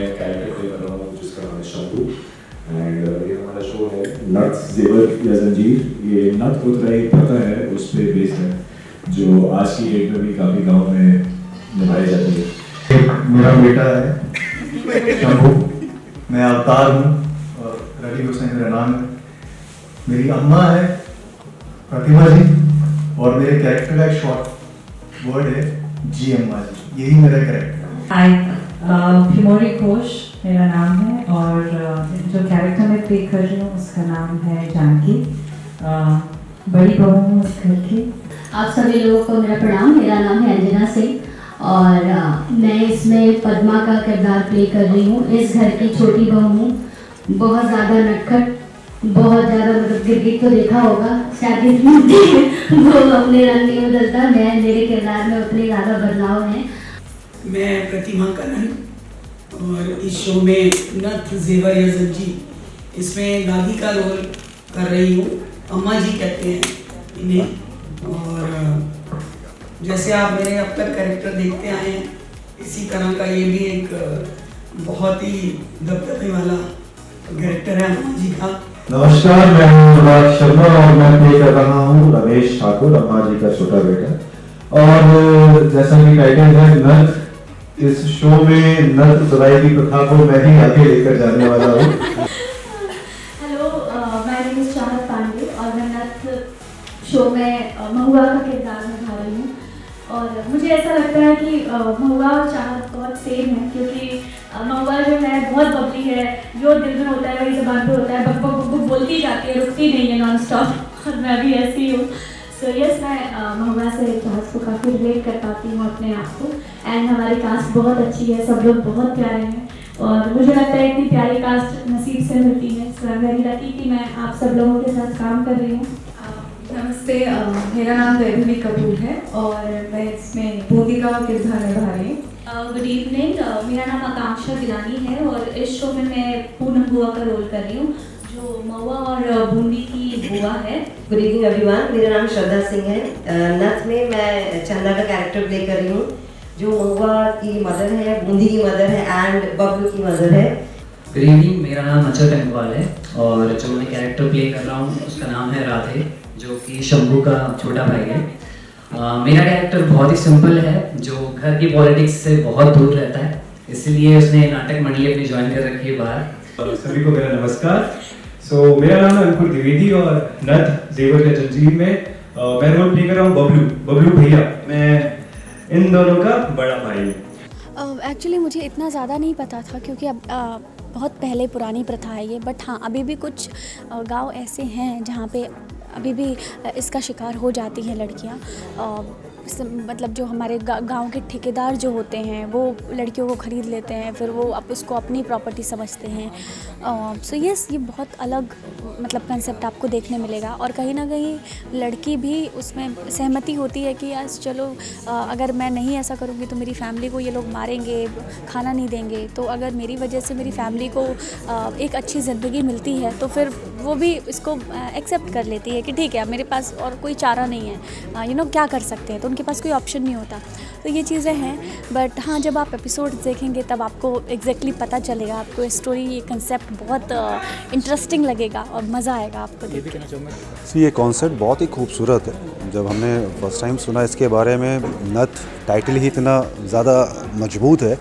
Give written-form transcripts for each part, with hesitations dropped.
Character play कर रहा हूँ जिसका नाम है शंभू। एंड ये हमारा शो है नथ जेवर या जंजीर। ये नथ उतराई प्रथा है उस पर बेस्ड है जो आज की डेट में भी काफ़ी गाँव में निभाई जाती है। मेरा बेटा है शंभू, मैं अवतार हूँ और रवि हुसैन मेरा नाम है। मेरी अम्मा है प्रतिभा जी और मेरे कैरेक्टर का एक शॉर्ट वर्ड है जी अम्मा जी, यही मेरा कैरेक्टर है। हाय, फिमोरी घोष मेरा नाम है और जो कैरेक्टर मैं प्ले कर रही हूँ उसका नाम है जानकी। बड़ी बहू हूँ उस घर की। आप सभी लोगों को मेरा प्रणाम। मेरा नाम है अंजना सिंह और मैं इसमें पद्मा का किरदार प्ले कर रही हूँ। इस घर की छोटी बहू हूँ, बहुत ज़्यादा नटखट, बहुत ज़्यादा मतलब गिरगिट तो देखा होगा शादी में वो अपने रंग नहीं बदलता। मैं मेरे किरदार में उतने ज़्यादा बदलाव हैं। मैं प्रतिमा करण और इस शो में नथ जेवर या जंजीर इसमें दादी का रोल कर रही हूँ। अम्मा जी कहते हैं इन्हें। और जैसे आप मेरे अब तक कैरेक्टर देखते आए हैं इसी तरह का ये भी एक बहुत ही दबदबे वाला कैरेक्टर है अम्मा जी का। नमस्कार, मैं हूँ अनुराग शर्मा और मैं प्ले कर रहा हूँ रमेश ठाकुर, अम्मा जी का छोटा बेटा। और जैसा कि टाइटल है नथ, इस शो में नथ उतराई की प्रथा को मैं ही आगे लेकर जाने वाला हूँ। हेलो, माय नेम इज चाहत पांडे और मैं नथ शो में महुआ का किरदार निभा रही हूँ। और मुझे ऐसा लगता है कि महुआ और चाहत बहुत सेम है, क्योंकि महुआ जो है बहुत बबली है, जो दिल में होता है वही ज़बान पे होता है, बक बक बक बोलती जाती है, रुकती नहीं है नॉन स्टॉप। और मैं भी ऐसी हूँ। सो यस, मैं महुआ से चाहत को काफ़ी रिलेट कर पाती हूँ अपने आप को। एंड हमारी कास्ट बहुत अच्छी है, सब लोग बहुत प्यारे हैं और मुझे लगता है इतनी प्यारी कास्ट नसीब से मिलती है। सो आई एम वेरी लकी कि मैं आप सब लोगों के साथ काम कर रही हूँ। नमस्ते, मेरा नाम वैभवी कपूर है और मैं इसमें बूंदी का किरदार निभा रही हूँ। गुड इवनिंग, मेरा नाम आकांक्षा गिलानी है और इस शो में मैं पूनम बुआ का रोल कर रही हूँ, जो महुआ और बूंदी की बुआ है। गुड इवनिंग एवरीवन, मेरा नाम श्रद्धा सिंह है। नथ में मैं चंदा का कैरेक्टर प्ले कर रही हूँ, जो महुआ की मदर है, बूंदी की मदर है एंड बबलू की मदर है। गुड इवनिंग, मेरा नाम अचल टेम्पवाल है और जो मैं कैरेक्टर प्ले कर रहा हूँ उसका नाम है राधे, जो कि शंभू का छोटा भाई है। मेरा कैरेक्टर बहुत ही सिंपल है, जो घर की पॉलिटिक्स से बहुत दूर रहता है, इसलिए उसने नाटक मंडली अपनी ज्वाइन कर रखी है बाहर। सभी को मेरा नमस्कार। मेरा नाम है अंकुर द्विवेदी और नथ जेवर या जंजीर में मैं रोल प्ले कर रहा हूँ बबलू भैया। मैं इन दोनों का बड़ा भाई हूँ। एक्चुअली मुझे इतना ज़्यादा नहीं पता था, क्योंकि अब बहुत पहले पुरानी प्रथा है ये। बट हाँ, अभी भी कुछ गांव ऐसे हैं जहाँ पे अभी भी इसका शिकार हो जाती हैं लड़कियाँ। मतलब जो हमारे गांव के ठेकेदार जो होते हैं वो लड़कियों को ख़रीद लेते हैं, फिर वो उसको अपनी प्रॉपर्टी समझते हैं। सो यस, ये बहुत अलग मतलब कंसेप्ट आपको देखने मिलेगा। और कहीं ना कहीं लड़की भी उसमें सहमति होती है कि यार चलो, अगर मैं नहीं ऐसा करूँगी तो मेरी फैमिली को ये लोग मारेंगे, खाना नहीं देंगे। तो अगर मेरी वजह से मेरी फैमिली को एक अच्छी ज़िंदगी मिलती है तो फिर वो भी इसको एक्सेप्ट कर लेती है कि ठीक है, अब मेरे पास और कोई चारा नहीं है, क्या कर सकते हैं। तो उनके पास कोई ऑप्शन नहीं होता। तो ये चीज़ें हैं। बट हाँ, जब आप एपिसोड देखेंगे तब आपको एग्जैक्टली पता चलेगा, आपको स्टोरी, ये कंसेप्ट बहुत इंटरेस्टिंग लगेगा और मज़ा आएगा आपको देख के। ये कॉन्सेप्ट बहुत ही खूबसूरत है। जब हमने फर्स्ट टाइम सुना इसके बारे में, नथ टाइटल ही इतना ज़्यादा मजबूत है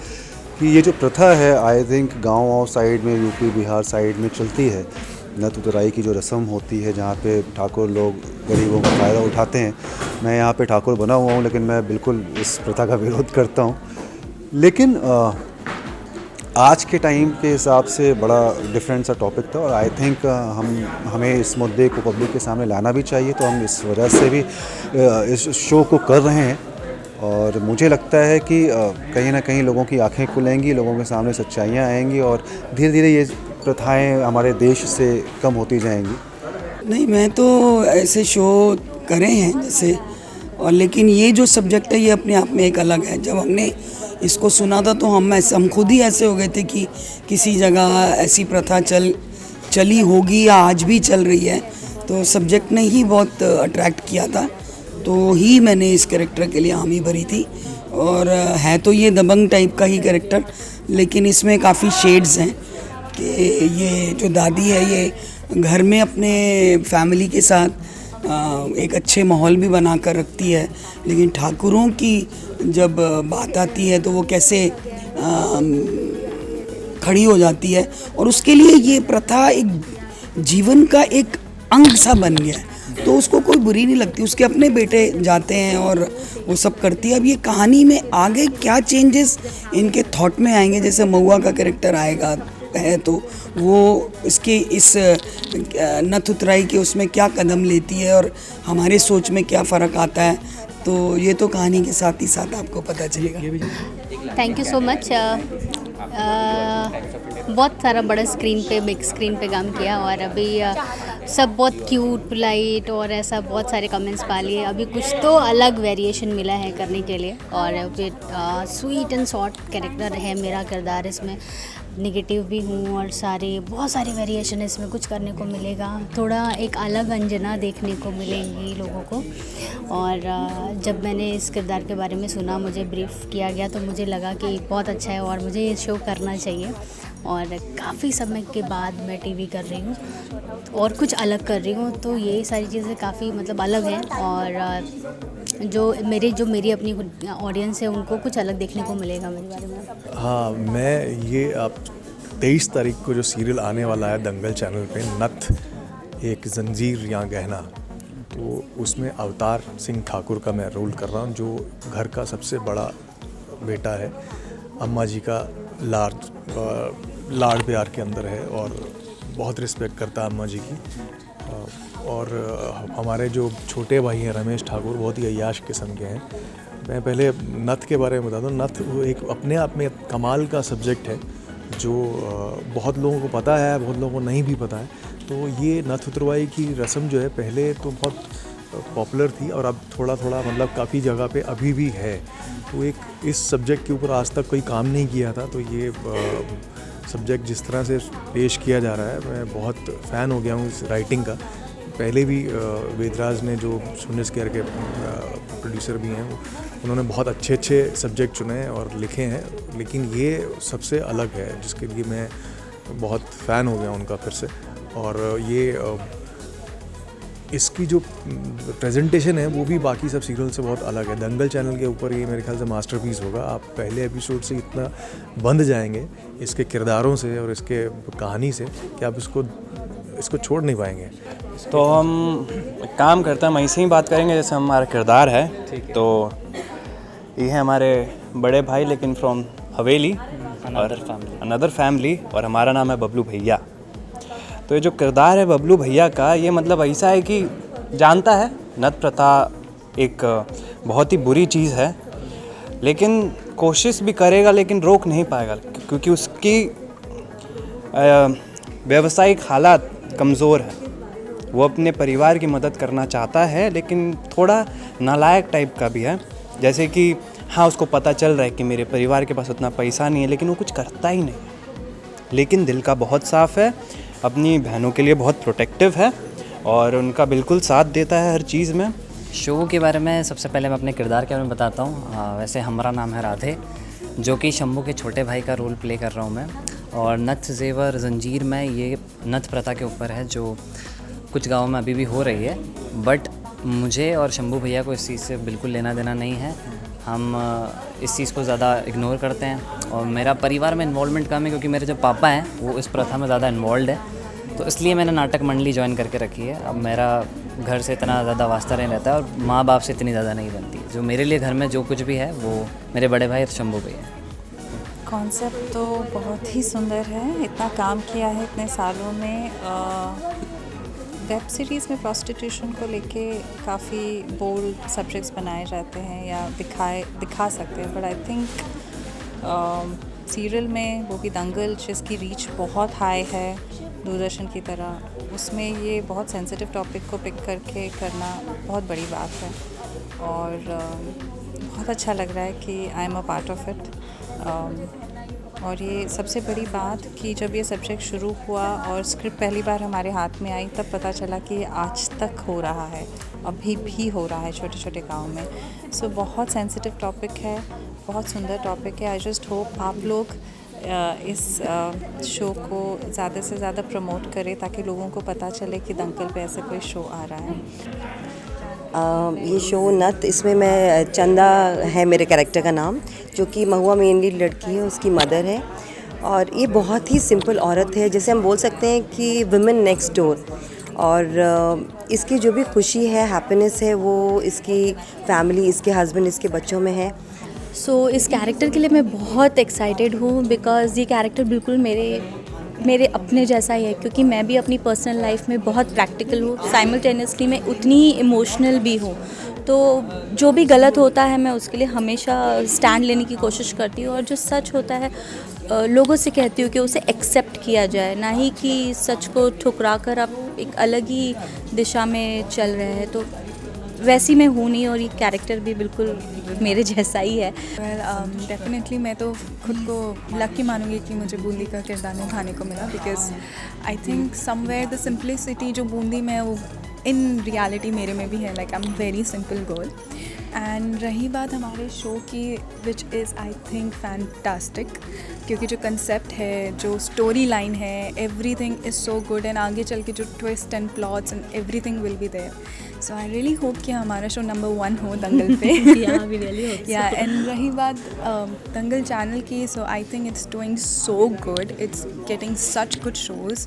कि ये जो प्रथा है आई थिंक गाँव साइड में, यूपी बिहार साइड में चलती है। नथ उतराई की जो रस्म होती है जहाँ पे ठाकुर लोग गरीबों का फ़ायदा उठाते हैं। मैं यहाँ पे ठाकुर बना हुआ हूँ, लेकिन मैं बिल्कुल इस प्रथा का विरोध करता हूँ। लेकिन आज के टाइम के हिसाब से बड़ा डिफरेंट सा टॉपिक था और आई थिंक हमें इस मुद्दे को पब्लिक के सामने लाना भी चाहिए। तो हम इस वजह से भी इस शो को कर रहे हैं और मुझे लगता है कि कहीं ना कहीं लोगों की आंखें खुलेंगी, लोगों के सामने सच्चाइयाँ आएंगी और धीरे धीरे ये प्रथाएं हमारे देश से कम होती जाएंगी। नहीं, मैं तो ऐसे शो करे हैं जैसे, और लेकिन ये जो सब्जेक्ट है ये अपने आप में एक अलग है। जब हमने इसको सुना था तो हम खुद ही ऐसे हो गए थे कि किसी जगह ऐसी प्रथा चली होगी या आज भी चल रही है। तो सब्जेक्ट ने ही बहुत अट्रैक्ट किया था, तो ही मैंने इस कैरेक्टर के लिए हामी भरी थी। और है तो ये दबंग टाइप का ही कैरेक्टर, लेकिन इसमें काफ़ी शेड्स हैं कि ये जो दादी है ये घर में अपने फैमिली के साथ एक अच्छे माहौल भी बना कर रखती है, लेकिन ठाकुरों की जब बात आती है तो वो कैसे खड़ी हो जाती है, और उसके लिए ये प्रथा एक जीवन का एक अंग सा बन गया है, तो उसको कोई बुरी नहीं लगती। उसके अपने बेटे जाते हैं और वो सब करती है। अब ये कहानी में आगे क्या चेंजेस इनके थॉट में आएंगे, जैसे महुआ का कैरेक्टर आएगा है तो वो इसके इस नथ उतराई के उसमें क्या कदम लेती है और हमारे सोच में क्या फ़र्क आता है, तो ये तो कहानी के साथ ही साथ आपको पता चलेगा। Thank you so much. बहुत सारा बड़ा स्क्रीन पे, बिग स्क्रीन पे काम किया, और अभी सब बहुत क्यूट, पोलाइट और ऐसा बहुत सारे कमेंट्स पा लिए। अभी कुछ तो अलग वेरिएशन मिला है करने के लिए, और फिर स्वीट एंड शॉर्ट कैरेक्टर है मेरा किरदार इसमें। नेगेटिव भी हूँ और बहुत सारे वेरिएशन इसमें कुछ करने को मिलेगा। थोड़ा एक अलग अंजना देखने को मिलेंगी लोगों को। और जब मैंने इस किरदार के बारे में सुना, मुझे ब्रीफ किया गया, तो मुझे लगा कि बहुत अच्छा है और मुझे ये शो करना चाहिए। और काफ़ी समय के बाद मैं टीवी कर रही हूँ और कुछ अलग कर रही हूँ, तो ये सारी चीज़ें काफ़ी मतलब अलग हैं, और जो मेरी अपनी ऑडियंस है उनको कुछ अलग देखने को मिलेगा मेरे बारे में। हाँ, मैं ये आप 23 तारीख को जो सीरियल आने वाला है दंगल चैनल पे, नथ एक जंजीर या गहना, तो उसमें अवतार सिंह ठाकुर का मैं रोल कर रहा हूँ, जो घर का सबसे बड़ा बेटा है, अम्मा जी का लाड़ प्यार के अंदर है और बहुत रिस्पेक्ट करता है अम्मा जी की। और हमारे जो छोटे भाई हैं रमेश ठाकुर, बहुत ही अय्याश किस्म के हैं। मैं पहले नथ के बारे में बता दूँ। नथ वो एक अपने आप में कमाल का सब्जेक्ट है, जो बहुत लोगों को पता है, बहुत लोगों को नहीं भी पता है। तो ये नथ उतरवाई की रस्म जो है पहले तो बहुत पॉपुलर थी, और अब थोड़ा थोड़ा मतलब काफ़ी जगह पे अभी भी है। तो एक इस सब्जेक्ट के ऊपर आज तक कोई काम नहीं किया था, तो ये सब्जेक्ट जिस तरह से पेश किया जा रहा है, मैं बहुत फ़ैन हो गया हूँ इस राइटिंग का। पहले भी वेदराज ने, जो सुनिस केयर के प्रोड्यूसर भी हैं, उन्होंने बहुत अच्छे सब्जेक्ट चुने हैं और लिखे हैं, लेकिन ये सबसे अलग है, जिसके लिए मैं बहुत फ़ैन हो गया उनका फिर से। और ये इसकी जो प्रेजेंटेशन है वो भी बाकी सब सीरियल से बहुत अलग है। दंगल चैनल के ऊपर ये मेरे ख्याल से मास्टरपीस होगा। आप पहले एपिसोड से इतना बंध जाएंगे इसके किरदारों से और इसके कहानी से कि आप इसको छोड़ नहीं पाएंगे। तो हम काम करते हैं, हम ऐसे ही बात करेंगे जैसे हमारा किरदार है। तो ये है हमारे बड़े भाई, लेकिन फ्रॉम हवेली, अनदर फैमिली, और हमारा नाम है बबलू भैया। तो ये जो किरदार है बबलू भैया का, ये मतलब ऐसा है कि जानता है नथ प्रथा एक बहुत ही बुरी चीज़ है, लेकिन कोशिश भी करेगा लेकिन रोक नहीं पाएगा, क्योंकि उसकी व्यावसायिक हालात कमज़ोर है। वो अपने परिवार की मदद करना चाहता है, लेकिन थोड़ा नालायक टाइप का भी है। जैसे कि हाँ, उसको पता चल रहा है कि मेरे परिवार के पास उतना पैसा नहीं है, लेकिन वो कुछ करता ही नहीं, लेकिन दिल का बहुत साफ़ है, अपनी बहनों के लिए बहुत प्रोटेक्टिव है और उनका बिल्कुल साथ देता है हर चीज़ में। शो के बारे में सबसे पहले मैं अपने किरदार के बारे में बताता हूँ। वैसे हमारा नाम है राधे, जो कि शंभू के छोटे भाई का रोल प्ले कर रहा हूँ मैं। और नथ जेवर जंजीर में ये नथ प्रथा के ऊपर है, जो कुछ गाँव में अभी भी हो रही है, बट मुझे और शंभू भैया को इस चीज़ से बिल्कुल लेना देना नहीं है। हम इस चीज़ को ज़्यादा इग्नोर करते हैं, और मेरा परिवार में इन्वॉल्वमेंट कम है, क्योंकि मेरे जो पापा हैं वो इस प्रथा में ज़्यादा इन्वॉल्व है, तो इसलिए मैंने नाटक मंडली ज्वाइन करके रखी है। अब मेरा घर से इतना ज़्यादा वास्ता नहीं रहता है और माँ बाप से इतनी ज़्यादा नहीं बनती। जो मेरे लिए घर में जो कुछ भी है वो मेरे बड़े भाई शंभू भैया है। कॉन्सेप्ट तो बहुत ही सुंदर है। इतना काम किया है इतने सालों में। वेब सीरीज़ में प्रोस्टिट्यूशन को लेके काफ़ी बोल्ड सब्जेक्ट्स बनाए जाते हैं या दिखा सकते हैं, बट आई थिंक सीरियल में, वो भी दंगल, जिसकी रीच बहुत हाई है दूरदर्शन की तरह, उसमें ये बहुत सेंसिटिव टॉपिक को पिक करके करना बहुत बड़ी बात है, और बहुत अच्छा लग रहा है कि I am a part of it. और ये सबसे बड़ी बात कि जब ये सब्जेक्ट शुरू हुआ और स्क्रिप्ट पहली बार हमारे हाथ में आई, तब पता चला कि ये आज तक हो रहा है, अभी भी हो रहा है छोटे छोटे गाँव में। सो बहुत सेंसिटिव टॉपिक है, बहुत सुंदर टॉपिक है। आई जस्ट होप आप लोग इस शो को ज़्यादा से ज़्यादा प्रमोट करे ताकि लोगों को पता चले कि दंगल पे ऐसा कोई शो आ रहा है। ये शो नथ, इसमें मैं चंदा है मेरे कैरेक्टर का नाम, जो कि महुआ मेन लीड लड़की है, उसकी मदर है। और ये बहुत ही सिंपल औरत है, जैसे हम बोल सकते हैं कि वुमेन नेक्स्ट डोर। और इसकी जो भी खुशी है, हैप्पीनेस है, वो इसकी फैमिली, इसके हस्बैंड, इसके बच्चों में है। इस कैरेक्टर के लिए मैं बहुत एक्साइटेड हूँ बिकॉज़ ये कैरेक्टर बिल्कुल मेरे अपने जैसा ही है, क्योंकि मैं भी अपनी पर्सनल लाइफ में बहुत प्रैक्टिकल हूँ, साइमल्टेनियसली मैं उतनी ही इमोशनल भी हूँ। तो जो भी गलत होता है मैं उसके लिए हमेशा स्टैंड लेने की कोशिश करती हूँ, और जो सच होता है लोगों से कहती हूँ कि उसे एक्सेप्ट किया जाए, ना ही कि सच को ठुकरा कर आप एक अलग ही दिशा में चल रहे हैं। तो वैसी मैं हूँ नहीं, और ये कैरेक्टर भी बिल्कुल मेरे जैसा ही है। डेफिनेटली मैं तो खुद को लकी मानूंगी कि मुझे बूंदी का किरदार निभाने को मिला, because I think somewhere the simplicity जो बूंदी में है वो इन रियलिटी मेरे में भी है। Like I am very simple girl. And रही बात हमारे शो की, which is I think fantastic, क्योंकि जो कंसेप्ट है, जो स्टोरी लाइन है, everything is so good. And आगे चल के जो twist and plots and everything will be there. So I really hope कि हमारा शो नंबर 1 हो दंगल पे। या एंड रही बात दंगल चैनल की, so I think it's doing so good, it's getting such good shows.